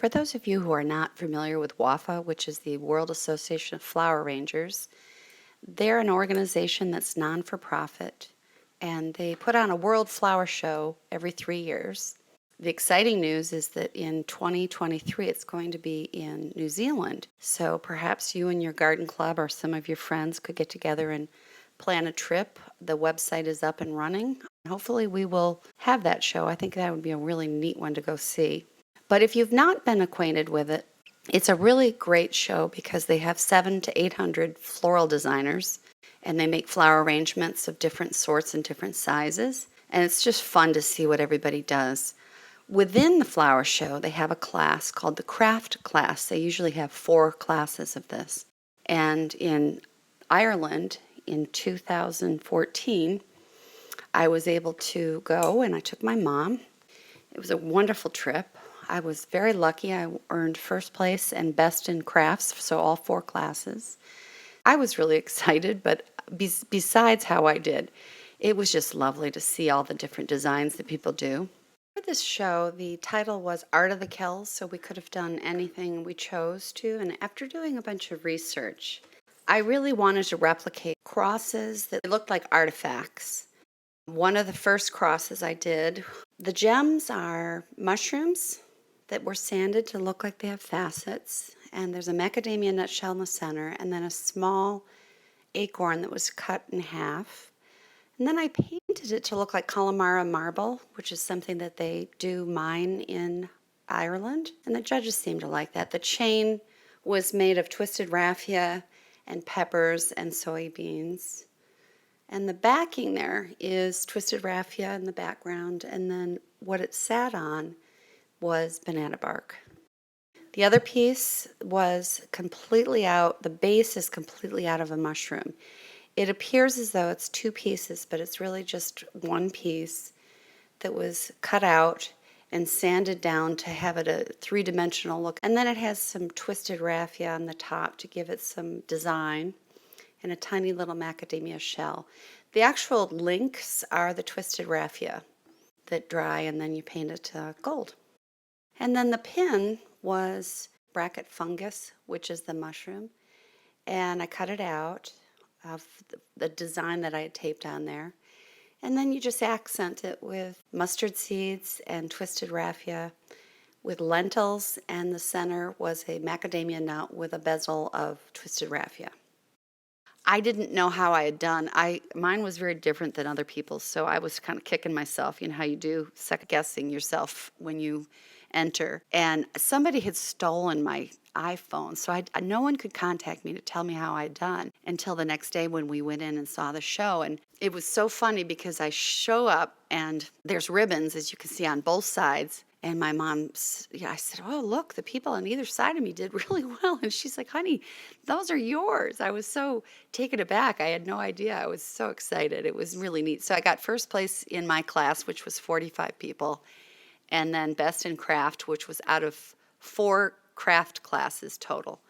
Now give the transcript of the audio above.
For those of you who are not familiar with WAFA, which is the World Association of Flower Arrangers, they're an organization that's non-for-profit, and they put on a World Flower Show every 3 years. The exciting news is that in 2023, it's going to be in New Zealand. So perhaps you and your garden club or some of your friends could get together and plan a trip. The website is up and running. Hopefully we will have that show. I think that would be a really neat one to go see. But if you've not been acquainted with it, it's a really great show because they have 700 to 800 floral designers, and they make flower arrangements of different sorts and different sizes. And it's just fun to see what everybody does. Within the flower show, they have a class called the craft class. They usually have 4 classes of this. And in Ireland in 2014, I was able to go, and I took my mom. It was a wonderful trip. I was very lucky. I earned first place and best in crafts, so all 4 classes. I was really excited, but besides how I did, it was just lovely to see all the different designs that people do. For this show, the title was Art of the Celts, so we could have done anything we chose to. And after doing a bunch of research, I really wanted to replicate crosses that looked like artifacts. One of the first crosses I did, the gems are mushrooms that were sanded to look like they have facets, and there's a macadamia nutshell in the center, and then a small acorn that was cut in half. And then I painted it to look like Connemara marble, which is something that they do mine in Ireland, and the judges seemed to like that. The chain was made of twisted raffia and peppers and soybeans. And the backing there is twisted raffia in the background, and then what it sat on was banana bark. The other piece was completely out, the base is completely out of a mushroom. It appears as though it's 2 pieces, but it's really just 1 piece that was cut out and sanded down to have it a 3-dimensional look. And then it has some twisted raffia on the top to give it some design, and a tiny little macadamia shell. The actual links are the twisted raffia that dry, and then you paint it gold. And then the pin was bracket fungus, which is the mushroom, and I cut it out of the design that I had taped on there. And then you just accent it with mustard seeds and twisted raffia with lentils, and the center was a macadamia nut with a bezel of twisted raffia. I didn't know how I had done. Mine was very different than other people's, so I was kind of kicking myself. You know how you do, second guessing yourself when you enter. And somebody had stolen my iPhone, so no one could contact me to tell me how I'd done until the next day when we went in and saw the show. And it was so funny because I show up and there's ribbons, as you can see, on both sides. And my mom, I said, oh, look, the people on either side of me did really well. And she's like, honey, those are yours. I was so taken aback. I had no idea. I was so excited. It was really neat. So I got first place in my class, which was 45 people, and then best in craft, which was out of 4 craft classes total.